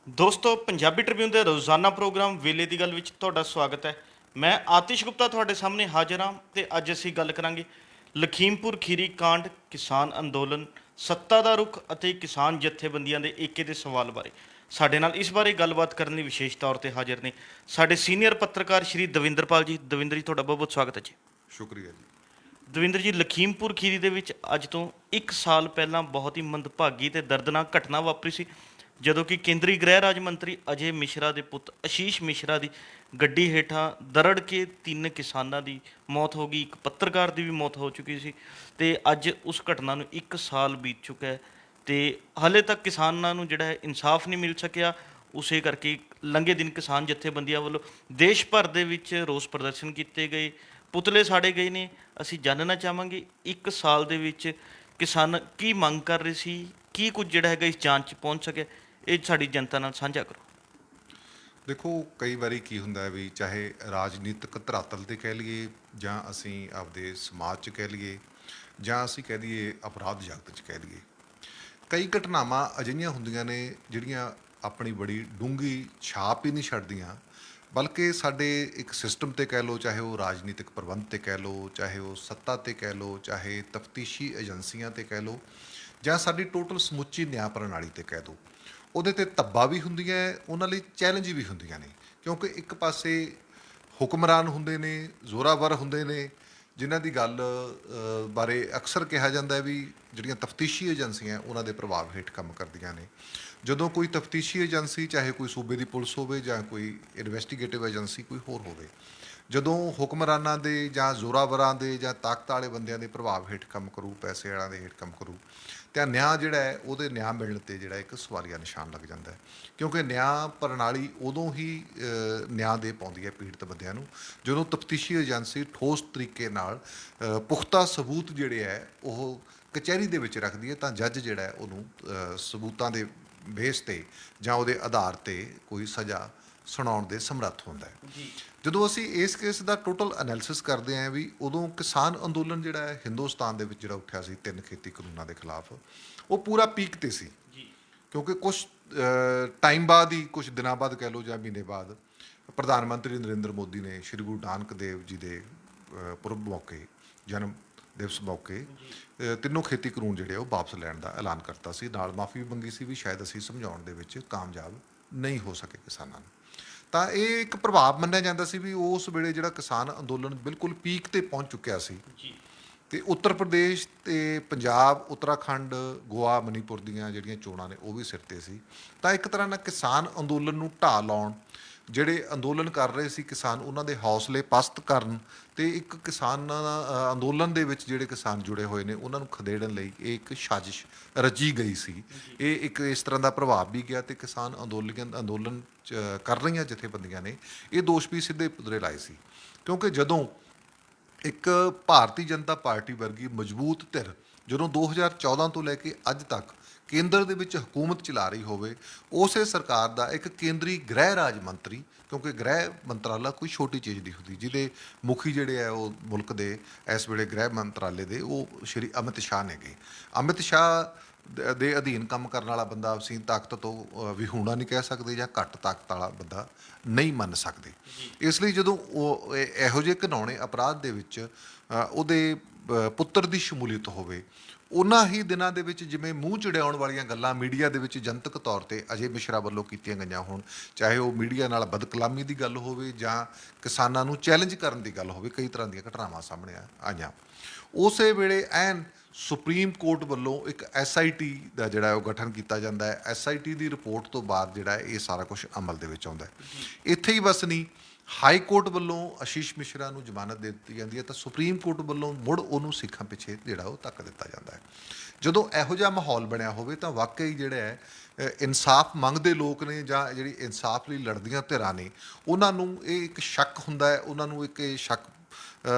ਦੋਸਤੋ ਪੰਜਾਬੀ ਟ੍ਰਿਬਿਊਨ ਦੇ ਰੋਜ਼ਾਨਾ ਪ੍ਰੋਗਰਾਮ ਵੇਲੇ ਦੀ ਗੱਲ ਵਿੱਚ ਤੁਹਾਡਾ ਸਵਾਗਤ ਹੈ। ਮੈਂ ਆਤਿਸ਼ ਗੁਪਤਾ ਤੁਹਾਡੇ ਸਾਹਮਣੇ ਹਾਜ਼ਰ ਹਾਂ ਤੇ ਅੱਜ ਅਸੀਂ ਗੱਲ ਕਰਾਂਗੇ ਲਖੀਮਪੁਰ ਖੀਰੀ ਕਾਂਡ, ਕਿਸਾਨ ਅੰਦੋਲਨ, ਸੱਤਾ ਦਾ ਰੁਖ ਅਤੇ ਕਿਸਾਨ ਜਥੇਬੰਦੀਆਂ ਦੇ ਏਕੇ ਦੇ ਸਵਾਲ ਬਾਰੇ। ਸਾਡੇ ਨਾਲ ਇਸ ਬਾਰੇ ਗੱਲਬਾਤ ਕਰਨ ਲਈ ਵਿਸ਼ੇਸ਼ ਤੌਰ ਤੇ ਹਾਜ਼ਰ ਨੇ ਸਾਡੇ ਸੀਨੀਅਰ ਪੱਤਰਕਾਰ ਸ਼੍ਰੀ ਦਵਿੰਦਰਪਾਲ ਜੀ। ਦਵਿੰਦਰ ਜੀ, ਤੁਹਾਡਾ ਬਹੁਤ ਬਹੁਤ ਸਵਾਗਤ ਹੈ ਜੀ। ਸ਼ੁਕਰੀਆ ਜੀ। ਦਵਿੰਦਰ ਜੀ, ਲਖੀਮਪੁਰ ਖੀਰੀ ਦੇ ਵਿੱਚ ਅੱਜ ਤੋਂ 1 ਸਾਲ ਪਹਿਲਾਂ ਬਹੁਤ ਹੀ ਮੰਦਭਾਗੀ ਤੇ ਦਰਦਨਾਕ ਘਟਨਾ ਵਾਪਰੀ ਸੀ, ਜਦੋਂ ਕਿ ਕੇਂਦਰੀ ਗ੍ਰਹਿ ਰਾਜ ਮੰਤਰੀ ਅਜੇ ਮਿਸ਼ਰਾ ਦੇ ਪੁੱਤ ਆਸ਼ੀਸ਼ ਮਿਸ਼ਰਾ ਦੀ ਗੱਡੀ ਹੇਠਾਂ ਦਰੜ ਕੇ 3 ਕਿਸਾਨਾਂ ਦੀ ਮੌਤ ਹੋ ਗਈ, ਇੱਕ ਪੱਤਰਕਾਰ ਦੀ ਵੀ ਮੌਤ ਹੋ ਚੁੱਕੀ ਸੀ। ਤੇ ਅੱਜ ਉਸ ਘਟਨਾ ਨੂੰ 1 ਸਾਲ ਬੀਤ ਚੁੱਕਾ ਹੈ ਤੇ ਹਾਲੇ ਤੱਕ ਕਿਸਾਨਾਂ ਨੂੰ ਜਿਹੜਾ ਹੈ ਇਨਸਾਫ ਨਹੀਂ ਮਿਲ ਸਕਿਆ। ਉਸੇ ਕਰਕੇ ਲੰਘੇ ਦਿਨ ਕਿਸਾਨ ਜਥੇਬੰਦੀਆਂ ਵੱਲੋਂ ਦੇਸ਼ ਭਰ ਦੇ ਵਿੱਚ ਰੋਸ ਪ੍ਰਦਰਸ਼ਨ ਕੀਤੇ ਗਏ, ਪੁਤਲੇ ਸਾੜੇ ਗਏ ਨੇ। ਅਸੀਂ ਜਾਣਨਾ ਚਾਹਾਂਗੇ 1 ਸਾਲ ਦੇ ਵਿੱਚ ਕਿਸਾਨ ਕੀ ਮੰਗ ਕਰ ਰਹੇ ਸੀ, ਕੀ ਕੁਝ ਜਿਹੜਾ ਹੈਗਾ ਇਸ ਜਾਂਚ 'ਚ ਪਹੁੰਚ ਸਕਿਆ, ਇਹ ਸਾਡੀ ਜਨਤਾ ਨਾਲ ਸਾਂਝਾ ਕਰੋ। ਦੇਖੋ, ਕਈ ਵਾਰੀ ਕੀ ਹੁੰਦਾ ਹੈ ਵੀ ਚਾਹੇ ਰਾਜਨੀਤਿਕ ਧਰਾਤਲ 'ਤੇ ਕਹਿ ਲਈਏ ਜਾਂ ਅਸੀਂ ਆਪਦੇ ਸਮਾਜ 'ਚ ਕਹਿ ਲਈਏ ਜਾਂ ਅਸੀਂ ਕਹਿ ਦਈਏ ਅਪਰਾਧ ਜਗਤ 'ਚ ਕਹਿ ਲਈਏ, ਕਈ ਘਟਨਾਵਾਂ ਅਜਿਹੀਆਂ ਹੁੰਦੀਆਂ ਨੇ ਜਿਹੜੀਆਂ ਆਪਣੀ ਬੜੀ ਡੂੰਘੀ ਛਾਪ ਹੀ ਨਹੀਂ ਛੱਡਦੀਆਂ, ਬਲਕਿ ਸਾਡੇ ਇੱਕ ਸਿਸਟਮ 'ਤੇ ਕਹਿ ਲਓ, ਚਾਹੇ ਉਹ ਰਾਜਨੀਤਿਕ ਪ੍ਰਬੰਧ 'ਤੇ ਕਹਿ ਲਓ, ਚਾਹੇ ਉਹ ਸੱਤਾ 'ਤੇ ਕਹਿ ਲਓ, ਚਾਹੇ ਤਫਤੀਸ਼ੀ ਏਜੰਸੀਆਂ 'ਤੇ ਕਹਿ ਲਓ, ਜਾਂ ਸਾਡੀ ਟੋਟਲ ਸਮੁੱਚੀ ਨਿਆਂ ਪ੍ਰਣਾਲੀ 'ਤੇ ਕਹਿ ਦਿਓ। ਉਹਦੇ 'ਤੇ ਧੱਬਾ ਵੀ ਹੁੰਦੀਆਂ, ਉਹਨਾਂ ਲਈ ਚੈਲੰਜ ਵੀ ਹੁੰਦੀਆਂ ਨੇ, ਕਿਉਂਕਿ ਇੱਕ ਪਾਸੇ ਹੁਕਮਰਾਨ ਹੁੰਦੇ ਨੇ, ਜ਼ੋਰਾਵਰ ਹੁੰਦੇ ਨੇ, ਜਿਨ੍ਹਾਂ ਦੀ ਗੱਲ ਬਾਰੇ ਅਕਸਰ ਕਿਹਾ ਜਾਂਦਾ ਹੈ ਵੀ ਜਿਹੜੀਆਂ ਤਫਤੀਸ਼ੀ ਏਜੰਸੀਆਂ ਉਹਨਾਂ ਦੇ ਪ੍ਰਭਾਵ ਹੇਠ ਕੰਮ ਕਰਦੀਆਂ ਨੇ। ਜਦੋਂ ਕੋਈ ਤਫਤੀਸ਼ੀ ਏਜੰਸੀ, ਚਾਹੇ ਕੋਈ ਸੂਬੇ ਦੀ ਪੁਲਿਸ ਹੋਵੇ ਜਾਂ ਕੋਈ ਇਨਵੈਸਟੀਗੇਟਿਵ ਏਜੰਸੀ ਕੋਈ ਹੋਰ ਹੋਵੇ, ਜਦੋਂ ਹੁਕਮਰਾਨਾਂ ਦੇ ਜਾਂ ਜ਼ੋਰਾਵਰਾਂ ਦੇ ਜਾਂ ਤਾਕਤ ਵਾਲੇ ਬੰਦਿਆਂ ਦੇ ਪ੍ਰਭਾਵ ਹੇਠ ਕੰਮ ਕਰੂ, ਪੈਸੇ ਵਾਲਿਆਂ ਦੇ ਹੇਠ ਕੰਮ ਕਰੂ, ਤਾਂ ਨਿਆਂ ਜਿਹੜਾ ਹੈ ਉਹਦੇ ਨਿਆਂ ਮਿਲਣ 'ਤੇ ਜਿਹੜਾ ਇੱਕ ਸਵਾਲੀਆ ਨਿਸ਼ਾਨ ਲੱਗ ਜਾਂਦਾ ਹੈ। ਕਿਉਂਕਿ ਨਿਆਂ ਪ੍ਰਣਾਲੀ ਉਦੋਂ ਹੀ ਨਿਆਂ ਦੇ ਪਾਉਂਦੀ ਹੈ ਪੀੜਤ ਬੰਦਿਆਂ ਨੂੰ, ਜਦੋਂ ਤਫਤੀਸ਼ੀ ਏਜੰਸੀ ਠੋਸ ਤਰੀਕੇ ਨਾਲ ਪੁਖਤਾ ਸਬੂਤ ਜਿਹੜੇ ਹੈ ਉਹ ਕਚਹਿਰੀ ਦੇ ਵਿੱਚ ਰੱਖਦੀ ਹੈ, ਤਾਂ ਜੱਜ ਜਿਹੜਾ ਹੈ ਉਹਨੂੰ ਸਬੂਤਾਂ ਦੇ ਬੇਸ 'ਤੇ ਜਾਂ ਉਹਦੇ ਆਧਾਰ 'ਤੇ ਕੋਈ ਸਜ਼ਾ ਸੁਣਾਉਣ ਦੇ ਸਮਰੱਥ ਹੁੰਦਾ ਹੈ। ਜੀ। ਜਦੋਂ ਅਸੀਂ ਇਸ ਕੇਸ ਦਾ ਟੋਟਲ ਐਨਾਲਿਸਿਸ ਕਰਦੇ ਹਾਂ ਵੀ ਉਦੋਂ ਕਿਸਾਨ ਅੰਦੋਲਨ ਜਿਹੜਾ ਹੈ ਹਿੰਦੁਸਤਾਨ ਦੇ ਵਿੱਚ ਜਿਹੜਾ ਉੱਠਿਆ ਸੀ 3 ਖੇਤੀ ਕਾਨੂੰਨਾਂ ਦੇ ਖਿਲਾਫ, ਉਹ ਪੂਰਾ ਪੀਕ 'ਤੇ ਸੀ। ਜੀ। ਕਿਉਂਕਿ ਕੁਛ ਟਾਈਮ ਬਾਅਦ ਹੀ, ਕੁਛ ਦਿਨਾਂ ਬਾਅਦ ਕਹਿ ਲਓ ਜਾਂ ਮਹੀਨੇ ਬਾਅਦ, ਪ੍ਰਧਾਨ ਮੰਤਰੀ ਨਰਿੰਦਰ ਮੋਦੀ ਨੇ ਸ਼੍ਰੀ ਗੁਰੂ ਨਾਨਕ ਦੇਵ ਜੀ ਦੇ ਪੁਰਬ ਮੌਕੇ, ਜਨਮ ਦਿਵਸ ਮੌਕੇ, ਤਿੰਨੋਂ ਖੇਤੀ ਕਾਨੂੰਨ ਜਿਹੜੇ ਉਹ ਵਾਪਸ ਲੈਣ ਦਾ ਐਲਾਨ ਕਰਤਾ ਸੀ। ਨਾਲ ਮਾਫੀ ਵੀ ਮੰਗੀ ਸੀ ਵੀ ਸ਼ਾਇਦ ਅਸੀਂ ਸਮਝਾਉਣ ਦੇ ਵਿੱਚ ਕਾਮਯਾਬ ਨਹੀਂ ਹੋ ਸਕੇ ਕਿਸਾਨਾਂ ਨੂੰ। ਤਾਂ ਇਹ ਇੱਕ ਪ੍ਰਭਾਵ ਮੰਨਿਆ ਜਾਂਦਾ ਸੀ ਵੀ ਉਸ ਵੇਲੇ ਜਿਹੜਾ ਕਿਸਾਨ ਅੰਦੋਲਨ ਬਿਲਕੁਲ ਪੀਕ 'ਤੇ ਪਹੁੰਚ ਚੁੱਕਿਆ ਸੀ। ਜੀ। ਅਤੇ ਉੱਤਰ ਪ੍ਰਦੇਸ਼ ਅਤੇ ਪੰਜਾਬ, ਉੱਤਰਾਖੰਡ, ਗੋਆ, ਮਨੀਪੁਰ ਦੀਆਂ ਜਿਹੜੀਆਂ ਚੋਣਾਂ ਨੇ ਉਹ ਵੀ ਸਿਰ 'ਤੇ ਸੀ। ਤਾਂ ਇੱਕ ਤਰ੍ਹਾਂ ਨਾਲ ਕਿਸਾਨ ਅੰਦੋਲਨ ਨੂੰ ਢਾਹ ਲਾਉਣ, ਜਿਹੜੇ ਅੰਦੋਲਨ ਕਰ ਰਹੇ ਸੀ ਕਿਸਾਨ, ਉਹਨਾਂ ਦੇ ਹੌਸਲੇ ਪਸਤ ਕਰਨ ਅਤੇ ਇੱਕ ਕਿਸਾਨਾਂ ਅੰਦੋਲਨ ਦੇ ਵਿੱਚ ਜਿਹੜੇ ਕਿਸਾਨ ਜੁੜੇ ਹੋਏ ਨੇ ਉਹਨਾਂ ਨੂੰ ਖਦੇੜਨ ਲਈ ਇਹ ਇੱਕ ਸਾਜ਼ਿਸ਼ ਰਚੀ ਗਈ ਸੀ। ਇਹ ਇੱਕ ਇਸ ਤਰ੍ਹਾਂ ਦਾ ਪ੍ਰਭਾਵ ਵੀ ਗਿਆ ਅਤੇ ਕਿਸਾਨ ਅੰਦੋਲਨ ਕਰ ਰਹੀਆਂ ਜਥੇਬੰਦੀਆਂ ਨੇ ਇਹ ਦੋਸ਼ ਵੀ ਸਿੱਧੇ ਪੁਦਰੇ ਲਾਏ ਸੀ। ਕਿਉਂਕਿ ਜਦੋਂ ਇੱਕ ਭਾਰਤੀ ਜਨਤਾ ਪਾਰਟੀ ਵਰਗੀ ਮਜ਼ਬੂਤ ਧਿਰ ਜਦੋਂ 2014 ਤੋਂ ਲੈ ਕੇ ਅੱਜ ਤੱਕ ਕੇਂਦਰ ਦੇ ਵਿੱਚ ਹਕੂਮਤ ਚਲਾ ਰਹੀ ਹੋਵੇ, ਉਸੇ ਸਰਕਾਰ ਦਾ ਇੱਕ ਕੇਂਦਰੀ ਗ੍ਰਹਿ ਰਾਜ ਮੰਤਰੀ, ਕਿਉਂਕਿ ਗ੍ਰਹਿ ਮੰਤਰਾਲਾ ਕੋਈ ਛੋਟੀ ਚੀਜ਼ ਨਹੀਂ ਹੁੰਦੀ, ਜਿਹਦੇ ਮੁਖੀ ਜਿਹੜੇ ਆ ਉਹ ਮੁਲਕ ਦੇ ਇਸ ਵੇਲੇ ਗ੍ਰਹਿ ਮੰਤਰਾਲੇ ਦੇ ਉਹ ਸ਼੍ਰੀ ਅਮਿਤ ਸ਼ਾਹ ਨੇਗੇ। ਅਮਿਤ ਸ਼ਾਹ ਦੇ ਅਧੀਨ ਕੰਮ ਕਰਨ ਵਾਲਾ ਬੰਦਾ ਅਸੀਂ ਤਾਕਤ ਤੋਂ ਵਿਹੂਣਾ ਨਹੀਂ ਕਹਿ ਸਕਦੇ ਜਾਂ ਘੱਟ ਤਾਕਤ ਵਾਲਾ ਬੰਦਾ ਨਹੀਂ ਮੰਨ ਸਕਦੇ। ਇਸ ਲਈ ਜਦੋਂ ਉਹ ਇਹੋ ਜਿਹੇ ਘਿਨਾਉਣੇ ਅਪਰਾਧ ਦੇ ਵਿੱਚ ਉਹਦੇ ਪੁੱਤਰ ਦੀ ਸ਼ਮੂਲੀਅਤ ਹੋਵੇ, ਉਹਨਾਂ ਹੀ ਦਿਨਾਂ ਦੇ ਵਿੱਚ ਜਿਵੇਂ ਮੂੰਹ ਚੜਿਆਉਣ ਵਾਲੀਆਂ ਗੱਲਾਂ ਮੀਡੀਆ ਦੇ ਵਿੱਚ ਜਨਤਕ ਤੌਰ 'ਤੇ ਅਜੇ ਮਿਸ਼ਰਾ ਵੱਲੋਂ ਕੀਤੀਆਂ ਗਈਆਂ ਹੋਣ, ਚਾਹੇ ਉਹ ਮੀਡੀਆ ਨਾਲ ਬਦਕਲਾਮੀ ਦੀ ਗੱਲ ਹੋਵੇ ਜਾਂ ਕਿਸਾਨਾਂ ਨੂੰ ਚੈਲੰਜ ਕਰਨ ਦੀ ਗੱਲ ਹੋਵੇ, ਕਈ ਤਰ੍ਹਾਂ ਦੀਆਂ ਘਟਨਾਵਾਂ ਸਾਹਮਣੇ ਆਈਆਂ। ਉਸੇ ਵੇਲੇ ਐਨ ਸੁਪਰੀਮ ਕੋਰਟ ਵੱਲੋਂ ਇੱਕ SIT ਦਾ ਜਿਹੜਾ ਉਹ ਗਠਨ ਕੀਤਾ ਜਾਂਦਾ ਹੈ। SIT ਦੀ ਰਿਪੋਰਟ ਤੋਂ ਬਾਅਦ ਜਿਹੜਾ ਇਹ ਸਾਰਾ ਕੁਛ ਅਮਲ ਦੇ ਵਿੱਚ ਆਉਂਦਾ ਹੈ। ਇੱਥੇ ਹੀ ਬਸ ਨਹੀਂ, ਹਾਈ ਕੋਰਟ ਵੱਲੋਂ ਆਸ਼ੀਸ਼ ਮਿਸ਼ਰਾ ਨੂੰ ਜ਼ਮਾਨਤ ਦੇ ਦਿੱਤੀ ਜਾਂਦੀ ਹੈ ਤਾਂ ਸੁਪਰੀਮ ਕੋਰਟ ਵੱਲੋਂ ਮੁੜ ਉਹਨੂੰ ਸਿੱਖਾਂ ਪਿੱਛੇ ਜਿਹੜਾ ਉਹ ਧੱਕ ਦਿੱਤਾ ਜਾਂਦਾ ਹੈ। ਜਦੋਂ ਇਹੋ ਜਿਹਾ ਮਾਹੌਲ ਬਣਿਆ ਹੋਵੇ ਤਾਂ ਵਾਕਈ ਜਿਹੜਾ ਹੈ ਇਨਸਾਫ ਮੰਗਦੇ ਲੋਕ ਨੇ ਜਾਂ ਜਿਹੜੀ ਇਨਸਾਫ ਲਈ ਲੜਦੀਆਂ ਧਿਰਾਂ ਨੇ, ਉਹਨਾਂ ਨੂੰ ਇਹ ਇੱਕ ਸ਼ੱਕ ਹੁੰਦਾ ਹੈ, ਉਹਨਾਂ ਨੂੰ ਇੱਕ ਇਹ ਸ਼ੱਕ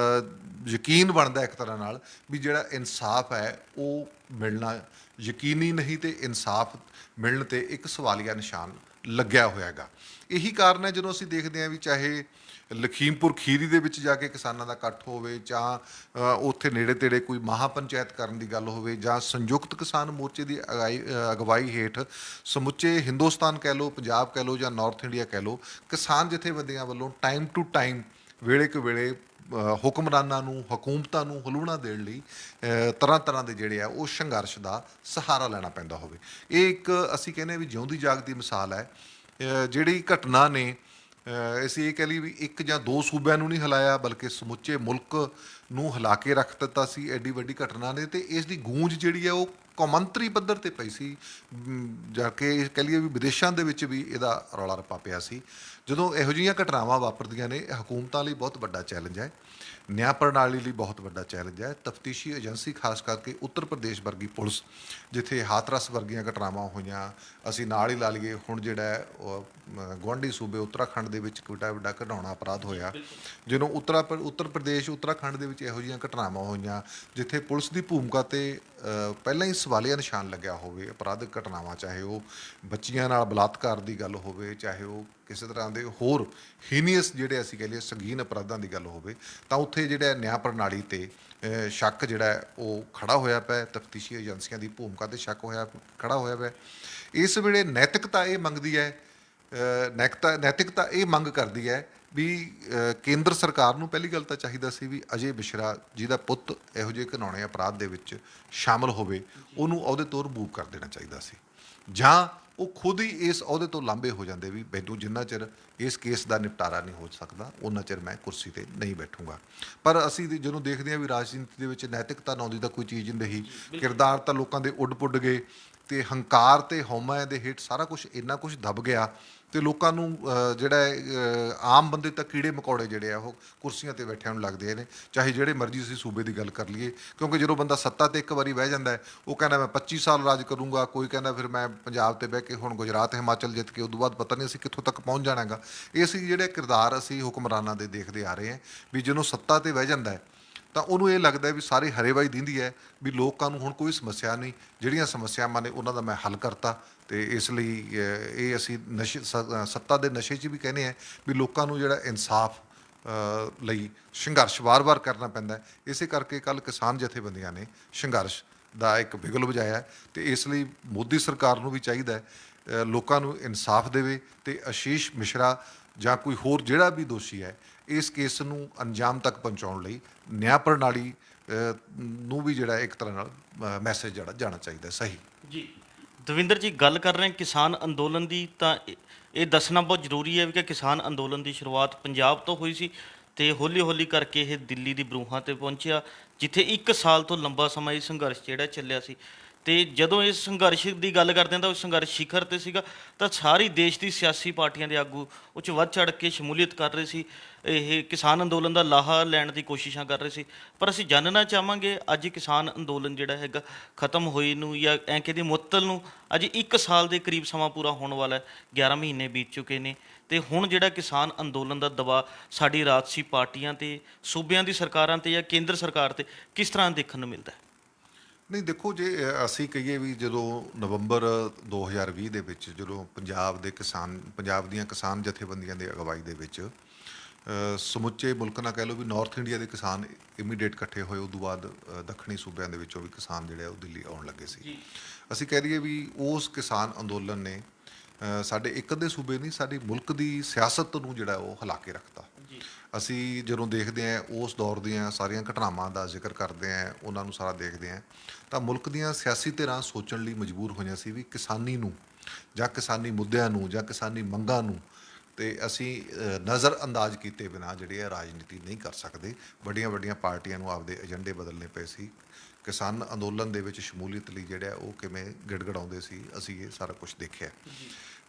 ਯਕੀਨ ਬਣਦਾ ਇੱਕ ਤਰ੍ਹਾਂ ਨਾਲ ਵੀ ਜਿਹੜਾ ਇਨਸਾਫ ਹੈ ਉਹ ਮਿਲਣਾ ਯਕੀਨੀ ਨਹੀਂ, ਤੇ ਇਨਸਾਫ ਮਿਲਣ ਤੇ ਇੱਕ ਸਵਾਲੀਆ ਨਿਸ਼ਾਨ ਲੱਗਿਆ ਹੋਇਆ ਹੈਗਾ। ਇਹੀ ਕਾਰਨ ਹੈ ਜਦੋਂ ਅਸੀਂ ਦੇਖਦੇ ਹਾਂ ਵੀ ਚਾਹੇ ਲਖੀਮਪੁਰ ਖੀਰੀ ਦੇ ਵਿੱਚ ਜਾ ਕੇ ਕਿਸਾਨਾਂ ਦਾ ਇਕੱਠ ਹੋਵੇ, ਜਾਂ ਉੱਥੇ ਨੇੜੇ ਤੇੜੇ ਕੋਈ ਮਹਾਪੰਚਾਇਤ ਕਰਨ ਦੀ ਗੱਲ ਹੋਵੇ, ਜਾਂ ਸੰਯੁਕਤ ਕਿਸਾਨ ਮੋਰਚੇ ਦੀ ਅਗਵਾਈ ਹੇਠ ਸਮੁੱਚੇ ਹਿੰਦੁਸਤਾਨ ਕਹਿ ਲਓ, ਪੰਜਾਬ ਕਹਿ ਲਓ, ਜਾਂ ਨਾਰਥ ਇੰਡੀਆ ਕਹਿ ਲਓ, ਕਿਸਾਨ ਜਥੇਬੰਦੀਆਂ ਵੱਲੋਂ ਟਾਈਮ ਟੂ ਟਾਈਮ ਵੇਲੇ ਕੁ ਵੇਲੇ ਹੁਕਮਰਾਨਾਂ ਨੂੰ, ਹਕੂਮਤਾਂ ਨੂੰ ਹਲੂਣਾ ਦੇਣ ਲਈ ਤਰ੍ਹਾਂ ਤਰ੍ਹਾਂ ਦੇ ਜਿਹੜੇ ਆ ਉਹ ਸੰਘਰਸ਼ ਦਾ ਸਹਾਰਾ ਲੈਣਾ ਪੈਂਦਾ ਹੋਵੇ। ਇਹ ਇੱਕ ਅਸੀਂ ਕਹਿੰਦੇ ਵੀ ਜਿਉਂਦੀ ਜਾਗਦੀ ਮਿਸਾਲ ਹੈ। ਜਿਹੜੀ ਘਟਨਾ ਨੇ ਅਸੀਂ ਇਹ ਕਹਿ ਲਈ ਵੀ ਇੱਕ ਜਾਂ ਦੋ ਸੂਬਿਆਂ ਨੂੰ ਨਹੀਂ ਹਿਲਾਇਆ, ਬਲਕਿ ਸਮੁੱਚੇ ਮੁਲਕ ਨੂੰ ਹਿਲਾ ਕੇ ਰੱਖ ਦਿੱਤਾ ਸੀ ਐਡੀ ਵੱਡੀ ਘਟਨਾ ਨੇ, ਤੇ ਇਸ ਦੀ ਗੂੰਜ ਜਿਹੜੀ ਹੈ ਉਹ ਕੌਮਾਂਤਰੀ ਪੱਧਰ ਤੇ ਪਈ ਸੀ। ਜਾ ਕੇ ਕਹਿ ਲਈਏ ਵੀ ਵਿਦੇਸ਼ਾਂ ਦੇ ਵਿੱਚ ਵੀ ਇਹਦਾ ਰੌਲਾ ਰੱਪਾ ਪਿਆ ਸੀ। ਜਦੋਂ ਇਹੋ ਜਿਹੀਆਂ ਘਟਨਾਵਾਂ ਵਾਪਰਦੀਆਂ ਨੇ, ਇਹ ਹਕੂਮਤਾਂ ਲਈ ਬਹੁਤ ਵੱਡਾ ਚੈਲੰਜ ਹੈ, ਨਿਆਂ ਪ੍ਰਣਾਲੀ ਲਈ ਬਹੁਤ ਵੱਡਾ ਚੈਲੰਜ ਹੈ। ਤਫਤੀਸ਼ੀ ਏਜੰਸੀ ਖਾਸ ਕਰਕੇ ਉੱਤਰ ਪ੍ਰਦੇਸ਼ ਵਰਗੀ ਪੁਲਿਸ, ਜਿੱਥੇ ਹਾਥਰਸ ਵਰਗੀਆਂ ਘਟਨਾਵਾਂ ਹੋਈਆਂ, ਅਸੀਂ ਨਾਲ ਹੀ ਲਾ ਲਈਏ ਹੁਣ ਜਿਹੜਾ ਹੈ ਗੁਆਂਢੀ ਸੂਬੇ ਉੱਤਰਾਖੰਡ ਦੇ ਵਿੱਚ ਕਿੱਡਾ ਵੱਡਾ ਘਿਨਾਉਣਾ ਅਪਰਾਧ ਹੋਇਆ, ਜਦੋਂ ਉੱਤਰ ਪ੍ਰਦੇਸ਼ ਉੱਤਰਾਖੰਡ ਦੇ ਵਿੱਚ ਇਹੋ ਜਿਹੀਆਂ ਘਟਨਾਵਾਂ ਹੋਈਆਂ ਜਿੱਥੇ ਪੁਲਿਸ ਦੀ ਭੂਮਿਕਾ 'ਤੇ ਪਹਿਲਾਂ ਹੀ ਸਵਾਲੀਆ ਨਿਸ਼ਾਨ ਲੱਗਿਆ ਹੋਵੇ। ਅਪਰਾਧਿਕ ਘਟਨਾਵਾਂ, ਚਾਹੇ ਉਹ ਬੱਚੀਆਂ ਨਾਲ ਬਲਾਤਕਾਰ ਦੀ ਗੱਲ ਹੋਵੇ, ਚਾਹੇ ਉਹ ਕਿਸੇ ਤਰ੍ਹਾਂ ਦੇ ਹੋਰ ਹੀਨੀਅਸ ਜਿਹੜੇ ਅਸੀਂ ਕਹਿ ਲਈਏ ਸੰਗੀਨ ਅਪਰਾਧਾਂ ਦੀ ਗੱਲ ਹੋਵੇ, ਤਾਂ ਉੱਥੇ ਜਿਹੜਾ ਨਿਆਂ ਪ੍ਰਣਾਲੀ 'ਤੇ ਸ਼ੱਕ ਜਿਹੜਾ ਹੈ ਉਹ ਖੜਾ ਹੋਇਆ ਪਿਆ। ਤਫਤੀਸ਼ੀ ਏਜੰਸੀਆਂ ਦੀ ਭੂਮਿਕਾ 'ਤੇ ਸ਼ੱਕ ਖੜਾ ਹੋਇਆ ਪਿਆ। ਇਸ ਵੇਲੇ ਨੈਤਿਕਤਾ ਇਹ ਮੰਗਦੀ ਹੈ, ਨੈਤਿਕਤਾ ਇਹ ਮੰਗ ਕਰਦੀ ਹੈ ਵੀ ਕੇਂਦਰ ਸਰਕਾਰ ਨੂੰ ਪਹਿਲੀ ਗੱਲ ਤਾਂ ਚਾਹੀਦਾ ਸੀ ਵੀ ਅਜੇ ਮਿਸ਼ਰਾ ਜਿਹਦਾ ਪੁੱਤ ਇਹੋ ਜਿਹੇ ਘਿਨਾਉਣੇ ਅਪਰਾਧ ਦੇ ਵਿੱਚ ਸ਼ਾਮਲ ਹੋਵੇ, ਉਹਨੂੰ ਅਹੁਦੇ ਤੋਂ ਰਿਮੂਵ ਕਰ ਦੇਣਾ ਚਾਹੀਦਾ ਸੀ, ਜਾਂ ਉਹ ਖੁਦ ਹੀ ਇਸ ਅਹੁਦੇ ਤੋਂ ਲਾਂਭੇ ਹੋ ਜਾਂਦੇ ਵੀ ਮੈਨੂੰ ਜਿੰਨਾ ਚਿਰ ਇਸ ਕੇਸ ਦਾ ਨਿਪਟਾਰਾ ਨਹੀਂ ਹੋ ਸਕਦਾ ਉਹਨਾਂ ਚਿਰ ਮੈਂ ਕੁਰਸੀ 'ਤੇ ਨਹੀਂ ਬੈਠੂੰਗਾ। ਪਰ ਅਸੀਂ ਜਦੋਂ ਦੇਖਦੇ ਹਾਂ ਵੀ ਰਾਜਨੀਤੀ ਦੇ ਵਿੱਚ ਨੈਤਿਕਤਾ ਨਾਮ ਦੀ ਤਾਂ ਕੋਈ ਚੀਜ਼ ਨਹੀਂ ਰਹੀ। ਕਿਰਦਾਰ ਤਾਂ ਲੋਕਾਂ ਦੇ ਉੱਡ ਪੁੱਡ ਗਏ, ਤੇ ਹੰਕਾਰ ਤੇ ਹਉਮੈ ਦੇ ਹੇਠ ਸਾਰਾ ਕੁਝ ਇੰਨਾ ਕੁਝ ਦਬ ਗਿਆ, ਤੇ ਲੋਕਾਂ ਨੂੰ ਜਿਹੜਾ ਆਮ ਬੰਦੇ ਤਾਂ ਕੀੜੇ ਮਕੌੜੇ ਜਿਹੜੇ ਆ ਉਹ ਕੁਰਸੀਆਂ 'ਤੇ ਬੈਠਿਆਂ ਨੂੰ ਲੱਗਦੇ ਨੇ, ਚਾਹੇ ਜਿਹੜੇ ਮਰਜ਼ੀ ਅਸੀਂ ਸੂਬੇ ਦੀ ਗੱਲ ਕਰ ਲਈਏ। ਕਿਉਂਕਿ ਜਦੋਂ ਬੰਦਾ ਸੱਤਾ 'ਤੇ ਇੱਕ ਵਾਰੀ ਬਹਿ ਜਾਂਦਾ ਹੈ, ਉਹ ਕਹਿੰਦਾ ਮੈਂ 25 ਸਾਲ ਰਾਜ ਕਰੂੰਗਾ, ਕੋਈ ਕਹਿੰਦਾ ਫਿਰ ਮੈਂ ਪੰਜਾਬ 'ਤੇ ਬਹਿ ਕੇ ਹੁਣ ਗੁਜਰਾਤ ਹਿਮਾਚਲ ਜਿੱਤ ਕੇ ਉਦੋਂ ਬਾਅਦ ਪਤਾ ਨਹੀਂ ਅਸੀਂ ਕਿੱਥੋਂ ਤੱਕ ਪਹੁੰਚ ਜਾਣਾ ਗਾ। ਇਹ ਅਸੀਂ ਜਿਹੜੇ ਕਿਰਦਾਰ ਅਸੀਂ ਹੁਕਮਰਾਨਾਂ ਦੇ ਦੇਖਦੇ ਆ ਰਹੇ ਹਾਂ ਵੀ ਜਦੋਂ ਸੱਤਾ 'ਤੇ ਬਹਿ ਜਾਂਦਾ ਹੈ ਤਾਂ ਉਹਨੂੰ ਇਹ ਲੱਗਦਾ ਵੀ ਸਾਰੇ ਹਰੇਬਾਈ ਦਿੰਦੀ ਹੈ ਵੀ ਲੋਕਾਂ ਨੂੰ ਹੁਣ ਕੋਈ ਸਮੱਸਿਆ ਨਹੀਂ, ਜਿਹੜੀਆਂ ਸਮੱਸਿਆਵਾਂ ਨੇ ਉਹਨਾਂ ਦਾ ਮੈਂ ਹੱਲ ਕਰਤਾ। ਤੇ ਇਸ ਲਈ ਇਹ ਅਸੀਂ ਸੱਤਾ ਦੇ ਨਸ਼ੇ 'ਚ ਵੀ ਕਹਿੰਦੇ ਹਾਂ ਵੀ ਲੋਕਾਂ ਨੂੰ ਜਿਹੜਾ ਇਨਸਾਫ ਲਈ ਸੰਘਰਸ਼ ਵਾਰ-ਵਾਰ ਕਰਨਾ ਪੈਂਦਾ। ਇਸੇ ਕਰਕੇ ਕੱਲ੍ਹ ਕਿਸਾਨ ਜਥੇਬੰਦੀਆਂ ਨੇ ਸੰਘਰਸ਼ ਦਾ ਇੱਕ ਬਿਗਲ ਵਜਾਇਆ, ਤੇ ਇਸ ਲਈ ਮੋਦੀ ਸਰਕਾਰ ਨੂੰ ਵੀ ਚਾਹੀਦਾ ਲੋਕਾਂ ਨੂੰ ਇਨਸਾਫ ਦੇਵੇ, ਤੇ ਆਸ਼ੀਸ਼ ਮਿਸ਼ਰਾ ਜਾਂ ਕੋਈ ਹੋਰ ਜਿਹੜਾ ਵੀ ਦੋਸ਼ੀ ਹੈ ਇਸ ਕੇਸ ਨੂੰ ਅੰਜਾਮ ਤੱਕ ਪਹੁੰਚਾਉਣ ਲਈ ਨਿਆਂ ਪ੍ਰਣਾਲੀ ਨੂੰ ਵੀ ਜਿਹੜਾ ਇੱਕ ਤਰ੍ਹਾਂ ਨਾਲ ਮੈਸੇਜ ਜਿਹੜਾ ਜਾਣਾ ਚਾਹੀਦਾ ਸਹੀ। ਜੀ ਦਵਿੰਦਰ ਜੀ, ਗੱਲ ਕਰ ਰਹੇ ਕਿਸਾਨ ਅੰਦੋਲਨ ਦੀ, ਤਾਂ ਇਹ ਦੱਸਣਾ ਬਹੁਤ ਜ਼ਰੂਰੀ ਹੈ ਕਿ ਕਿਸਾਨ ਅੰਦੋਲਨ ਦੀ ਸ਼ੁਰੂਆਤ ਪੰਜਾਬ ਤੋਂ ਹੋਈ ਸੀ, ਤੇ ਹੌਲੀ ਹੌਲੀ ਕਰਕੇ ਇਹ ਦਿੱਲੀ ਦੀ ਬਰੂਹਾਂ ਤੇ ਪਹੁੰਚਿਆ, ਜਿੱਥੇ 1 ਸਾਲ ਤੋਂ ਲੰਬਾ ਸਮਾਂ ਇਹ ਸੰਘਰਸ਼ ਜਿਹੜਾ ਚੱਲਿਆ ਸੀ। ਤੇ ਜਦੋਂ ਇਸ ਸੰਘਰਸ਼ ਦੀ ਗੱਲ ਕਰਦੇ ਹਾਂ ਤਾਂ ਉਹ ਸੰਘਰਸ਼ ਸਿਖਰ ਤੇ ਸੀਗਾ, ਤਾਂ ਸਾਰੀ ਦੇਸ਼ ਦੀ ਸਿਆਸੀ ਪਾਰਟੀਆਂ ਦੇ ਆਗੂ ਉਹ 'ਚ ਵੱਧ ਚੜ੍ਹ ਕੇ ਸ਼ਮੂਲੀਅਤ ਕਰ ਰਹੇ ਸੀ, ਇਹ ਕਿਸਾਨ ਅੰਦੋਲਨ ਦਾ ਲਾਹਾ ਲੈਣ ਦੀ ਕੋਸ਼ਿਸ਼ਾਂ ਕਰ ਰਹੇ ਸੀ। ਪਰ ਅਸੀਂ ਜਾਣਨਾ ਚਾਹਾਂਗੇ ਅੱਜ ਕਿਸਾਨ ਅੰਦੋਲਨ ਜਿਹੜਾ ਹੈਗਾ ਖਤਮ ਹੋਏ ਨੂੰ, ਜਾਂ ਐਂ ਕਹਿੰਦੇ ਮੁਅੱਤਲ ਨੂੰ, ਅੱਜ 1 ਸਾਲ ਦੇ ਕਰੀਬ ਸਮਾਂ ਪੂਰਾ ਹੋਣ ਵਾਲਾ ਹੈ, 11 ਮਹੀਨੇ ਬੀਤ ਚੁੱਕੇ ਨੇ, ਤੇ ਹੁਣ ਜਿਹੜਾ ਕਿਸਾਨ ਅੰਦੋਲਨ ਦਾ ਦਬਾਅ ਸਾਡੀ ਰਾਜਸੀ ਪਾਰਟੀਆਂ ਤੇ, ਸੂਬਿਆਂ ਦੀ ਸਰਕਾਰਾਂ ਤੇ ਜਾਂ ਕੇਂਦਰ ਸਰਕਾਰ ਤੇ ਕਿਸ ਤਰ੍ਹਾਂ ਦੇਖਣ ਨੂੰ ਮਿਲਦਾ ਹੈ? ਨਹੀਂ ਦੇਖੋ, ਜੇ ਅਸੀਂ ਕਹੀਏ ਵੀ ਜਦੋਂ ਨਵੰਬਰ 2020 ਦੇ ਵਿੱਚ ਜਦੋਂ ਪੰਜਾਬ ਦੀਆਂ ਕਿਸਾਨ ਜਥੇਬੰਦੀਆਂ ਦੇ ਅਗਵਾਈ ਦੇ ਵਿੱਚ ਸਮੁੱਚੇ ਮੁਲਕ ਨਾਲ ਕਹਿ ਲਓ ਵੀ ਨਾਰਥ ਇੰਡੀਆ ਦੇ ਕਿਸਾਨ ਇਮੀਡੀਏਟ ਇਕੱਠੇ ਹੋਏ, ਉਦੋਂ ਬਾਅਦ ਦੱਖਣੀ ਸੂਬਿਆਂ ਦੇ ਵਿੱਚੋਂ ਵੀ ਕਿਸਾਨ ਜਿਹੜੇ ਉਹ ਦਿੱਲੀ ਆਉਣ ਲੱਗੇ ਸੀ। ਅਸੀਂ ਕਹਿ ਦਈਏ ਵੀ ਉਸ ਕਿਸਾਨ ਅੰਦੋਲਨ ਨੇ ਸਾਡੇ ਇੱਕ ਅੱਧੇ ਸੂਬੇ ਨਹੀਂ, ਸਾਡੀ ਮੁਲਕ ਦੀ ਸਿਆਸਤ ਨੂੰ ਜਿਹੜਾ ਉਹ ਹਿਲਾ ਕੇ ਰੱਖਤਾ। ਅਸੀਂ ਜਦੋਂ ਦੇਖਦੇ ਹਾਂ ਉਸ ਦੌਰ ਦੀਆਂ ਸਾਰੀਆਂ ਘਟਨਾਵਾਂ ਦਾ ਜ਼ਿਕਰ ਕਰਦੇ ਹਾਂ, ਉਹਨਾਂ ਨੂੰ ਸਾਰਾ ਦੇਖਦੇ ਹਾਂ, ਤਾਂ ਮੁਲਕ ਦੀਆਂ ਸਿਆਸੀ ਧਿਰਾਂ ਸੋਚਣ ਲਈ ਮਜਬੂਰ ਹੋਈਆਂ ਸੀ ਵੀ ਕਿਸਾਨੀ ਨੂੰ ਜਾਂ ਕਿਸਾਨੀ ਮੁੱਦਿਆਂ ਨੂੰ ਜਾਂ ਕਿਸਾਨੀ ਮੰਗਾਂ ਨੂੰ ਤੇ ਅਸੀਂ ਨਜ਼ਰ ਅੰਦਾਜ਼ ਕੀਤੇ ਬਿਨਾਂ ਜਿਹੜੀ ਹੈ ਰਾਜਨੀਤੀ ਨਹੀਂ ਕਰ ਸਕਦੇ। ਵੱਡੀਆਂ ਵੱਡੀਆਂ ਪਾਰਟੀਆਂ ਨੂੰ ਆਪਦੇ ਏਜੰਡੇ ਬਦਲਣੇ ਪਏ ਸੀ। ਕਿਸਾਨ ਅੰਦੋਲਨ ਦੇ ਵਿੱਚ ਸ਼ਮੂਲੀਅਤ ਲਈ ਜਿਹੜਾ ਉਹ ਕਿਵੇਂ ਗਿੜਗੜਾਉਂਦੇ ਸੀ, ਅਸੀਂ ਇਹ ਸਾਰਾ ਕੁਝ ਦੇਖਿਆ।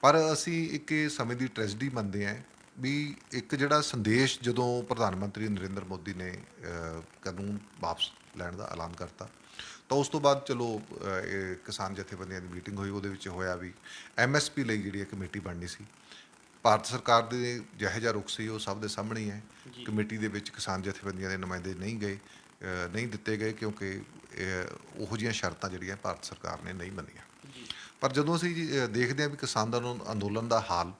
ਪਰ ਅਸੀਂ ਇੱਕ ਇਹ ਸਮੇਂ ਦੀ ਟ੍ਰੈਜਡੀ ਮੰਨਦੇ ਹਾਂ ਵੀ ਇੱਕ ਜਿਹੜਾ ਸੰਦੇਸ਼ ਜਦੋਂ ਪ੍ਰਧਾਨ ਮੰਤਰੀ ਨਰਿੰਦਰ ਮੋਦੀ ਨੇ ਕਾਨੂੰਨ ਵਾਪਸ ਲੈਣ ਦਾ ਐਲਾਨ ਕਰਤਾ, ਤਾਂ ਉਸ ਤੋਂ ਬਾਅਦ ਚਲੋ ਇਹ ਕਿਸਾਨ ਜਥੇਬੰਦੀਆਂ ਦੀ ਮੀਟਿੰਗ ਹੋਈ, ਉਹਦੇ ਵਿੱਚ ਹੋਇਆ ਵੀ MSP ਲਈ ਜਿਹੜੀ ਕਮੇਟੀ ਬਣਨੀ ਸੀ, ਭਾਰਤ ਸਰਕਾਰ ਦੇ ਜਿਹੋ ਜਿਹਾ ਰੁਖ ਸੀ ਉਹ ਸਭ ਦੇ ਸਾਹਮਣੇ ਹੀ ਹੈ। ਜੀ ਕਮੇਟੀ ਦੇ ਵਿੱਚ ਕਿਸਾਨ ਜਥੇਬੰਦੀਆਂ ਦੇ ਨੁਮਾਇੰਦੇ ਨਹੀਂ ਗਏ, ਨਹੀਂ ਦਿੱਤੇ ਗਏ, ਕਿਉਂਕਿ ਉਹੋ ਜਿਹੀਆਂ ਸ਼ਰਤਾਂ ਜਿਹੜੀਆਂ ਭਾਰਤ ਸਰਕਾਰ ਨੇ ਨਹੀਂ ਮੰਨੀਆਂ। ਜੀ ਪਰ ਜਦੋਂ ਅਸੀਂ ਦੇਖਦੇ ਹਾਂ ਵੀ ਕਿਸਾਨ ਦਾ ਅੰਦੋਲਨ ਦਾ ਹਾਲ,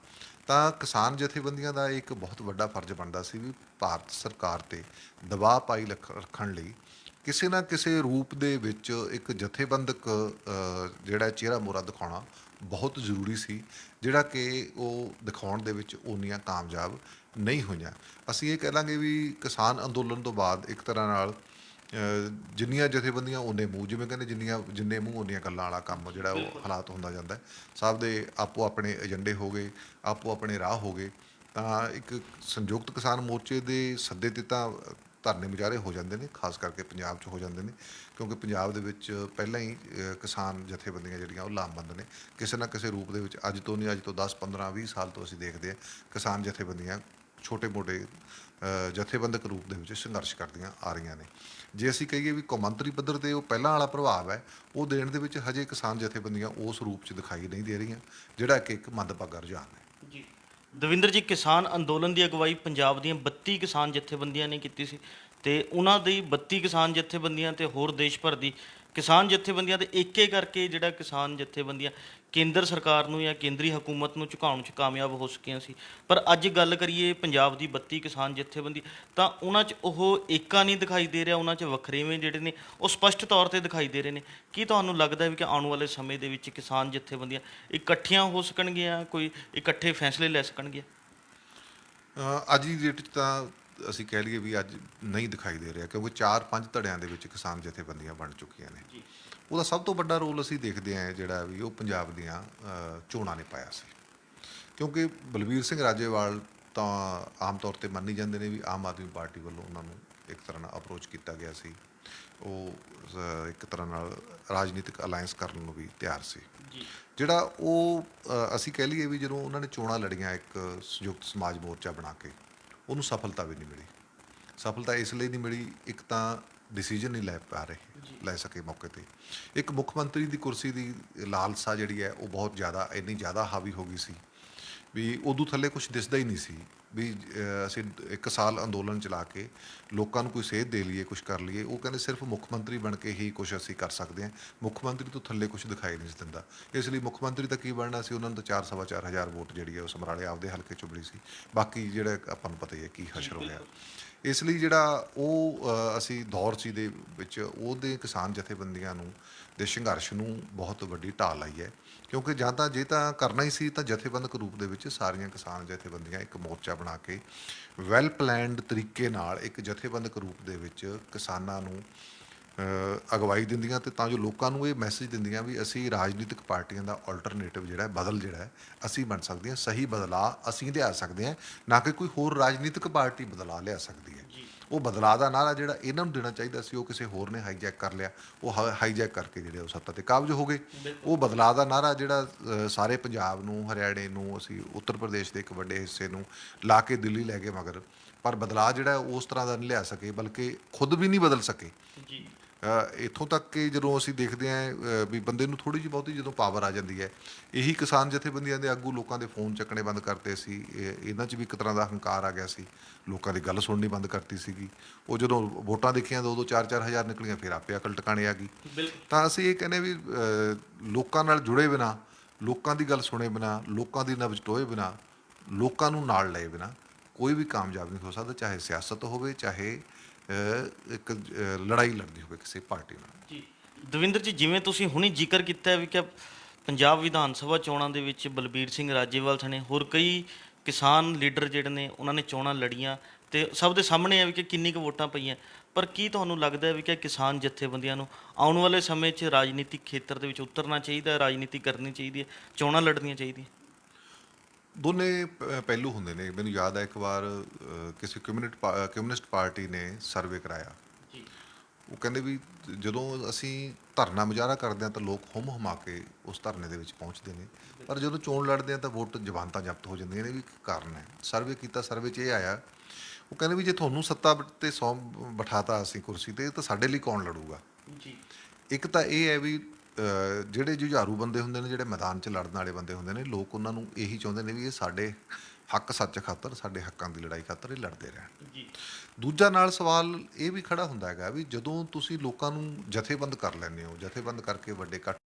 ਤਾਂ ਕਿਸਾਨ ਜਥੇਬੰਦੀਆਂ ਦਾ ਇੱਕ ਬਹੁਤ ਵੱਡਾ ਫਰਜ਼ ਬਣਦਾ ਸੀ ਵੀ ਭਾਰਤ ਸਰਕਾਰ 'ਤੇ ਦਬਾਅ ਪਾਈ ਰੱਖਣ ਲਈ ਕਿਸੇ ਨਾ ਕਿਸੇ ਰੂਪ ਦੇ ਵਿੱਚ ਇੱਕ ਜਥੇਬੰਦਕ ਜਿਹੜਾ ਚਿਹਰਾ ਮੋਹਰਾ ਦਿਖਾਉਣਾ ਬਹੁਤ ਜ਼ਰੂਰੀ ਸੀ, ਜਿਹੜਾ ਕਿ ਉਹ ਦਿਖਾਉਣ ਦੇ ਵਿੱਚ ਓਨੀਆਂ ਕਾਮਯਾਬ ਨਹੀਂ ਹੋਈਆਂ। ਅਸੀਂ ਇਹ ਕਹਿ ਲਾਂਗੇ ਵੀ ਕਿਸਾਨ ਅੰਦੋਲਨ ਤੋਂ ਬਾਅਦ ਇੱਕ ਤਰ੍ਹਾਂ ਨਾਲ ਜਿੰਨੀਆਂ ਜਥੇਬੰਦੀਆਂ ਓਨੇ ਮੂੰਹ, ਜਿਵੇਂ ਕਹਿੰਦੇ ਜਿੰਨੇ ਮੂੰਹ ਓਨੀਆਂ ਗੱਲਾਂ ਵਾਲਾ ਕੰਮ ਜਿਹੜਾ ਉਹ ਹਾਲਾਤ ਹੁੰਦਾ ਜਾਂਦਾ ਹੈ। ਸਭ ਦੇ ਆਪੋ ਆਪਣੇ ਏਜੰਡੇ ਹੋ ਗਏ, ਆਪੋ ਆਪਣੇ ਰਾਹ ਹੋ ਗਏ। ਤਾਂ ਇੱਕ ਸੰਯੁਕਤ ਕਿਸਾਨ ਮੋਰਚੇ ਦੇ ਸੱਦੇ 'ਤੇ ਤਾਂ ਧਰਨੇ ਮੁਜ਼ਾਹਰੇ ਹੋ ਜਾਂਦੇ ਨੇ, ਖਾਸ ਕਰਕੇ ਪੰਜਾਬ 'ਚ ਹੋ ਜਾਂਦੇ ਨੇ, ਕਿਉਂਕਿ ਪੰਜਾਬ ਦੇ ਵਿੱਚ ਪਹਿਲਾਂ ਹੀ ਕਿਸਾਨ ਜਥੇਬੰਦੀਆਂ ਜਿਹੜੀਆਂ ਉਹ ਲਾਮਬੰਦ ਨੇ ਕਿਸੇ ਨਾ ਕਿਸੇ ਰੂਪ ਦੇ ਵਿੱਚ। ਅੱਜ ਤੋਂ ਨਹੀਂ, ਅੱਜ ਤੋਂ 10 15 20 ਸਾਲ ਤੋਂ ਅਸੀਂ ਦੇਖਦੇ ਹਾਂ ਕਿਸਾਨ ਜਥੇਬੰਦੀਆਂ ਛੋਟੇ ਮੋਟੇ ਜਥੇਬੰਦਕ ਰੂਪ ਦੇ ਵਿੱਚ ਸੰਘਰਸ਼ ਕਰਦੀਆਂ ਆ ਰਹੀਆਂ ਨੇ। ਜੇ ਅਸੀਂ ਕਹੀਏ ਵੀ ਕੌਮਾਂਤਰੀ ਪੱਧਰ 'ਤੇ ਉਹ ਪਹਿਲਾਂ ਵਾਲਾ ਪ੍ਰਭਾਵ ਹੈ, ਉਹ ਦੇਣ ਦੇ ਵਿੱਚ ਹਜੇ ਕਿਸਾਨ ਜਥੇਬੰਦੀਆਂ ਉਸ ਰੂਪ 'ਚ ਦਿਖਾਈ ਨਹੀਂ ਦੇ ਰਹੀਆਂ, ਜਿਹੜਾ ਕਿ ਇੱਕ ਮੰਦਭਾਗਾ ਰੁਝਾਨ ਹੈ। ਜੀ ਦਵਿੰਦਰ ਜੀ, ਕਿਸਾਨ ਅੰਦੋਲਨ ਦੀ ਅਗਵਾਈ ਪੰਜਾਬ ਦੀਆਂ 32 ਕਿਸਾਨ ਜਥੇਬੰਦੀਆਂ ਨੇ ਕੀਤੀ ਸੀ ਤੇ ਉਹਨਾਂ ਦੀ 32 ਕਿਸਾਨ ਜਥੇਬੰਦੀਆਂ ਤੇ ਹੋਰ ਦੇਸ਼ ਭਰ ਦੀ ਕਿਸਾਨ ਜਥੇਬੰਦੀਆਂ ਦੇ ਇੱਕ ਕਰਕੇ ਜਿਹੜਾ ਕਿਸਾਨ ਜਥੇਬੰਦੀਆਂ ਕੇਂਦਰ ਸਰਕਾਰ ਨੂੰ ਜਾਂ ਕੇਂਦਰੀ ਹਕੂਮਤ ਨੂੰ ਝੁਕਾਉਣ 'ਚ ਕਾਮਯਾਬ ਹੋ ਸਕੀਆਂ ਸੀ। ਪਰ ਅੱਜ ਗੱਲ ਕਰੀਏ ਪੰਜਾਬ ਦੀ 32 ਕਿਸਾਨ ਜਥੇਬੰਦੀ, ਤਾਂ ਉਹਨਾਂ 'ਚ ਉਹ ਏਕਾ ਨਹੀਂ ਦਿਖਾਈ ਦੇ ਰਿਹਾ, ਉਹਨਾਂ 'ਚ ਵੱਖਰੇਵੇਂ ਜਿਹੜੇ ਨੇ ਉਹ ਸਪਸ਼ਟ ਤੌਰ 'ਤੇ ਦਿਖਾਈ ਦੇ ਰਹੇ ਨੇ। ਕੀ ਤੁਹਾਨੂੰ ਲੱਗਦਾ ਵੀ ਕਿ ਆਉਣ ਵਾਲੇ ਸਮੇਂ ਦੇ ਵਿੱਚ ਕਿਸਾਨ ਜਥੇਬੰਦੀਆਂ ਇਕੱਠੀਆਂ ਹੋ ਸਕਣਗੀਆਂ, ਕੋਈ ਇਕੱਠੇ ਫੈਸਲੇ ਲੈ ਸਕਣਗੀਆਂ? ਅੱਜ ਦੀ ਡੇਟ 'ਚ ਤਾਂ ਅਸੀਂ ਕਹਿ ਲਈਏ ਵੀ ਅੱਜ ਨਹੀਂ ਦਿਖਾਈ ਦੇ ਰਿਹਾ, ਕਿਉਂਕਿ 4-5 ਧੜਿਆਂ ਦੇ ਵਿੱਚ ਕਿਸਾਨ ਜਥੇਬੰਦੀਆਂ ਬਣ ਚੁੱਕੀਆਂ ਨੇ। ਜੀ ਉਹਦਾ ਸਭ ਤੋਂ ਵੱਡਾ ਰੋਲ ਅਸੀਂ ਦੇਖਦੇ ਹਾਂ ਜਿਹੜਾ ਵੀ ਉਹ ਪੰਜਾਬ ਦੀਆਂ ਚੋਣਾਂ ਨੇ ਪਾਇਆ ਸੀ, ਕਿਉਂਕਿ ਬਲਬੀਰ ਸਿੰਘ ਰਾਜੇਵਾਲ ਤਾਂ ਆਮ ਤੌਰ 'ਤੇ ਮੰਨੀ ਜਾਂਦੇ ਨੇ ਵੀ ਆਮ ਆਦਮੀ ਪਾਰਟੀ ਵੱਲੋਂ ਉਹਨਾਂ ਨੂੰ ਇੱਕ ਤਰ੍ਹਾਂ ਨਾਲ ਅਪਰੋਚ ਕੀਤਾ ਗਿਆ ਸੀ। ਉਹ ਇੱਕ ਤਰ੍ਹਾਂ ਨਾਲ ਰਾਜਨੀਤਿਕ ਅਲਾਇੰਸ ਕਰਨ ਨੂੰ ਵੀ ਤਿਆਰ ਸੀ। ਜੀ ਜਿਹੜਾ ਉਹ ਅਸੀਂ ਕਹਿ ਲਈਏ ਵੀ ਜਦੋਂ ਉਹਨਾਂ ਨੇ ਚੋਣਾਂ ਲੜੀਆਂ ਇੱਕ ਸੰਯੁਕਤ ਸਮਾਜ ਮੋਰਚਾ ਬਣਾ ਕੇ, ਉਹਨੂੰ ਸਫਲਤਾ ਵੀ ਨਹੀਂ ਮਿਲੀ। ਸਫਲਤਾ ਇਸ ਲਈ ਨਹੀਂ ਮਿਲੀ, ਇੱਕ ਤਾਂ ਡਿਸੀਜਨ ਨਹੀਂ ਲੈ ਸਕੇ ਮੌਕੇ 'ਤੇ। ਇੱਕ ਮੁੱਖ ਮੰਤਰੀ ਦੀ ਕੁਰਸੀ ਦੀ ਲਾਲਸਾ ਜਿਹੜੀ ਹੈ ਉਹ ਬਹੁਤ ਜ਼ਿਆਦਾ, ਇੰਨੀ ਜ਼ਿਆਦਾ ਹਾਵੀ ਹੋ ਗਈ ਸੀ ਵੀ ਉਦੋਂ ਥੱਲੇ ਕੁਝ ਦਿਸਦਾ ਹੀ ਨਹੀਂ ਸੀ ਵੀ ਅਸੀਂ 1 ਸਾਲ ਅੰਦੋਲਨ ਚਲਾ ਕੇ ਲੋਕਾਂ ਨੂੰ ਕੋਈ ਸੇਧ ਦੇ ਲਈਏ, ਕੁਝ ਕਰ ਲਈਏ। ਉਹ ਕਹਿੰਦੇ ਸਿਰਫ ਮੁੱਖ ਮੰਤਰੀ ਬਣ ਕੇ ਹੀ ਕੁਝ ਅਸੀਂ ਕਰ ਸਕਦੇ ਹਾਂ, ਮੁੱਖ ਮੰਤਰੀ ਤੋਂ ਥੱਲੇ ਕੁਝ ਦਿਖਾਈ ਨਹੀਂ ਸੀ ਦਿੰਦਾ। ਇਸ ਲਈ ਮੁੱਖ ਮੰਤਰੀ ਤਾਂ ਕੀ ਬਣਨਾ ਸੀ, ਉਹਨਾਂ ਨੂੰ ਤਾਂ 4-4.5 ਵੋਟ ਜਿਹੜੀ ਹੈ ਉਹ ਸਮਰਾਲੇ ਆਪਦੇ ਹਲਕੇ 'ਚੋਂ ਮਿਲੀ ਸੀ। ਬਾਕੀ ਜਿਹੜਾ ਆਪਾਂ ਨੂੰ ਪਤਾ ਹੀ ਹੈ ਕੀ ਹਸ਼ਰ ਹੋਇਆ। ਇਸ ਲਈ ਜਿਹੜਾ ਉਹ ਅਸੀਂ ਦੌਰ ਸੀ ਦੇ ਵਿੱਚ ਉਹਦੇ ਕਿਸਾਨ ਜਥੇਬੰਦੀਆਂ ਨੂੰ ਦੇ ਸੰਘਰਸ਼ ਨੂੰ ਬਹੁਤ ਵੱਡੀ ਢਾਲ ਆਈ ਹੈ, ਕਿਉਂਕਿ ਜਾਂ ਤਾਂ ਜੇ ਤਾਂ ਕਰਨਾ ਹੀ ਸੀ ਤਾਂ ਜਥੇਬੰਦਕ ਰੂਪ ਦੇ ਵਿੱਚ ਸਾਰੀਆਂ ਕਿਸਾਨ ਜਥੇਬੰਦੀਆਂ ਇੱਕ ਮੋਰਚਾ ਬਣਾ ਕੇ ਵੈਲ ਪਲੈਨਡ ਤਰੀਕੇ ਨਾਲ ਇੱਕ ਜਥੇਬੰਦਕ ਰੂਪ ਦੇ ਵਿੱਚ ਕਿਸਾਨਾਂ ਨੂੰ ਅਗਵਾਈ ਦਿੰਦੀਆਂ, ਤੇ ਤਾਂ ਜੋ ਲੋਕਾਂ ਨੂੰ ਇਹ ਮੈਸੇਜ ਦਿੰਦੀਆਂ ਵੀ ਅਸੀਂ ਰਾਜਨੀਤਿਕ ਪਾਰਟੀਆਂ ਦਾ ਆਲਟਰਨੇਟਿਵ ਜਿਹੜਾ ਬਦਲ ਜਿਹੜਾ ਹੈ ਅਸੀਂ ਬਣ ਸਕਦੇ ਹਾਂ, ਸਹੀ ਬਦਲਾਅ ਅਸੀਂ ਲਿਆ ਸਕਦੇ ਹਾਂ, ਨਾ ਕਿ ਕੋਈ ਹੋਰ ਰਾਜਨੀਤਿਕ ਪਾਰਟੀ ਬਦਲਾਅ ਲਿਆ ਸਕਦੀ ਹੈ। ਉਹ ਬਦਲਾਅ ਦਾ ਨਾਅਰਾ ਜਿਹੜਾ ਇਹਨਾਂ ਨੂੰ ਦੇਣਾ ਚਾਹੀਦਾ ਸੀ, ਉਹ ਕਿਸੇ ਹੋਰ ਨੇ ਹਾਈਜੈਕ ਕਰ ਲਿਆ। ਉਹ ਹਾਈਜੈਕ ਕਰਕੇ ਜਿਹੜੇ ਉਹ ਸੱਤਾ 'ਤੇ ਕਾਬਜ਼ ਹੋ ਗਏ। ਉਹ ਬਦਲਾਅ ਦਾ ਨਾਅਰਾ ਜਿਹੜਾ ਸਾਰੇ ਪੰਜਾਬ ਨੂੰ, ਹਰਿਆਣੇ ਨੂੰ, ਅਸੀਂ ਉੱਤਰ ਪ੍ਰਦੇਸ਼ ਦੇ ਇੱਕ ਵੱਡੇ ਹਿੱਸੇ ਨੂੰ ਲਾ ਕੇ ਦਿੱਲੀ ਲੈ ਗਏ ਮਗਰ, ਪਰ ਬਦਲਾਅ ਜਿਹੜਾ ਉਸ ਤਰ੍ਹਾਂ ਦਾ ਨਹੀਂ ਲਿਆ ਸਕੇ, ਬਲਕਿ ਖੁਦ ਵੀ ਨਹੀਂ ਬਦਲ ਸਕੇ। ਜੀ ਇੱਥੋਂ ਤੱਕ ਕਿ ਜਦੋਂ ਅਸੀਂ ਦੇਖਦੇ ਹਾਂ ਵੀ ਬੰਦੇ ਨੂੰ ਥੋੜ੍ਹੀ ਜਿਹੀ ਬਹੁਤੀ ਜਦੋਂ ਪਾਵਰ ਆ ਜਾਂਦੀ ਹੈ, ਇਹੀ ਕਿਸਾਨ ਜਥੇਬੰਦੀਆਂ ਦੇ ਆਗੂ ਲੋਕਾਂ ਦੇ ਫੋਨ ਚੱਕਣੇ ਬੰਦ ਕਰਤੇ ਸੀ। ਇਹਨਾਂ 'ਚ ਵੀ ਇੱਕ ਤਰ੍ਹਾਂ ਦਾ ਹੰਕਾਰ ਆ ਗਿਆ ਸੀ, ਲੋਕਾਂ ਦੀ ਗੱਲ ਸੁਣਨੀ ਬੰਦ ਕਰਤੀ ਸੀਗੀ। ਉਹ ਜਦੋਂ ਵੋਟਾਂ ਦੇਖੀਆਂ ਤਾਂ ਉਦੋਂ 4-4 ਹਜ਼ਾਰ ਨਿਕਲੀਆਂ, ਫਿਰ ਆਪੇ ਅਕਲ ਟਿਕਾਣੇ ਆ ਗਈ। ਬਿਲਕੁਲ ਤਾਂ ਅਸੀਂ ਇਹ ਕਹਿੰਦੇ ਵੀ ਲੋਕਾਂ ਨਾਲ ਜੁੜੇ ਬਿਨਾਂ, ਲੋਕਾਂ ਦੀ ਗੱਲ ਸੁਣੇ ਬਿਨਾਂ, ਲੋਕਾਂ ਦੀ ਨਬਜ਼ ਟੋਏ ਬਿਨਾਂ, ਲੋਕਾਂ ਨੂੰ ਨਾਲ ਲਏ ਬਿਨਾਂ ਕੋਈ ਵੀ ਕਾਮਯਾਬ ਨਹੀਂ ਹੋ ਸਕਦਾ, ਚਾਹੇ ਸਿਆਸਤ ਹੋਵੇ, ਚਾਹੇ ਇੱਕ ਲੜਾਈ ਲੜਦੀ ਹੋਵੇ ਕਿਸੇ ਪਾਰਟੀ ਨਾਲ। ਜੀ ਦਵਿੰਦਰ ਜੀ, ਜਿਵੇਂ ਤੁਸੀਂ ਹੁਣੀ ਜ਼ਿਕਰ ਕੀਤਾ ਹੈ ਵੀ ਕਿ ਪੰਜਾਬ ਵਿਧਾਨ ਸਭਾ ਚੋਣਾਂ ਦੇ ਵਿੱਚ ਬਲਬੀਰ ਸਿੰਘ ਰਾਜੇਵਾਲ ਸਣੇ ਹੋਰ ਕਈ ਕਿਸਾਨ ਲੀਡਰ ਜਿਹੜੇ ਨੇ ਉਹਨਾਂ ਨੇ ਚੋਣਾਂ ਲੜੀਆਂ ਤੇ ਸਭ ਦੇ ਸਾਹਮਣੇ ਹੈ ਵੀ ਕਿ ਕਿੰਨੀ ਕੁ ਵੋਟਾਂ ਪਈਆਂ, ਪਰ ਕੀ ਤੁਹਾਨੂੰ ਲੱਗਦਾ ਹੈ ਵੀ ਕਿ ਕਿਸਾਨ ਜਥੇਬੰਦੀਆਂ ਨੂੰ ਆਉਣ ਵਾਲੇ ਸਮੇਂ 'ਚ ਰਾਜਨੀਤਿਕ ਖੇਤਰ ਦੇ ਵਿੱਚ ਉਤਰਨਾ ਚਾਹੀਦਾ, ਰਾਜਨੀਤੀ ਕਰਨੀ ਚਾਹੀਦੀ ਹੈ, ਚੋਣਾਂ ਲੜਨੀਆਂ ਚਾਹੀਦੀਆਂ? ਦੋਨੇ ਪਹਿਲੂ ਹੁੰਦੇ ਨੇ। ਮੈਨੂੰ ਯਾਦ ਹੈ ਇੱਕ ਵਾਰ ਕਿਸੇ ਕਮਿਊਨਿਸਟ ਪਾਰਟੀ ਨੇ ਸਰਵੇ ਕਰਾਇਆ। ਜੀ ਉਹ ਕਹਿੰਦੇ ਵੀ ਜਦੋਂ ਅਸੀਂ ਧਰਨਾ ਮੁਜ਼ਾਹਰਾ ਕਰਦੇ ਹਾਂ ਤਾਂ ਲੋਕ ਹੁੰਮ ਹੁਮਾ ਕੇ ਉਸ ਧਰਨੇ ਦੇ ਵਿੱਚ ਪਹੁੰਚਦੇ ਨੇ, ਪਰ ਜਦੋਂ ਚੋਣ ਲੜਦੇ ਹਾਂ ਤਾਂ ਵੋਟ ਜ਼ਮਾਨਤਾਂ ਜ਼ਬਤ ਹੋ ਜਾਂਦੀਆਂ ਨੇ। ਵੀ ਕਾਰਨ ਹੈ, ਸਰਵੇ ਕੀਤਾ, ਸਰਵੇ 'ਚ ਇਹ ਆਇਆ, ਉਹ ਕਹਿੰਦੇ ਵੀ ਜੇ ਤੁਹਾਨੂੰ ਸੱਤਾ 'ਤੇ ਬਿਠਾਤਾ ਅਸੀਂ ਕੁਰਸੀ 'ਤੇ, ਤਾਂ ਸਾਡੇ ਲਈ ਕੌਣ ਲੜੂਗਾ। ਜੀ ਇੱਕ ਤਾਂ ਇਹ ਹੈ ਵੀ ਜਿਹੜੇ ਜੁਝਾਰੂ ਬੰਦੇ ਹੁੰਦੇ ਨੇ, ਜਿਹੜੇ ਮੈਦਾਨ 'ਚ ਲੜਨ ਵਾਲੇ ਬੰਦੇ ਹੁੰਦੇ ਨੇ, ਲੋਕ ਉਹਨਾਂ ਨੂੰ ਇਹੀ ਚਾਹੁੰਦੇ ਨੇ ਵੀ ਇਹ ਸਾਡੇ ਹੱਕ ਸੱਚ ਖਾਤਰ, ਸਾਡੇ ਹੱਕਾਂ ਦੀ ਲੜਾਈ ਖਾਤਰ ਇਹ ਲੜਦੇ ਰਹਿਣ। ਜੀ ਦੂਜਾ ਨਾਲ ਸਵਾਲ ਇਹ ਵੀ ਖੜਾ ਹੁੰਦਾ ਹੈਗਾ ਵੀ ਜਦੋਂ ਤੁਸੀਂ ਲੋਕਾਂ ਨੂੰ ਜਥੇਬੰਦ ਕਰ ਲੈਂਦੇ ਹੋ, ਜਥੇਬੰਦ ਕਰਕੇ ਵੱਡੇ ਇਕੱਠ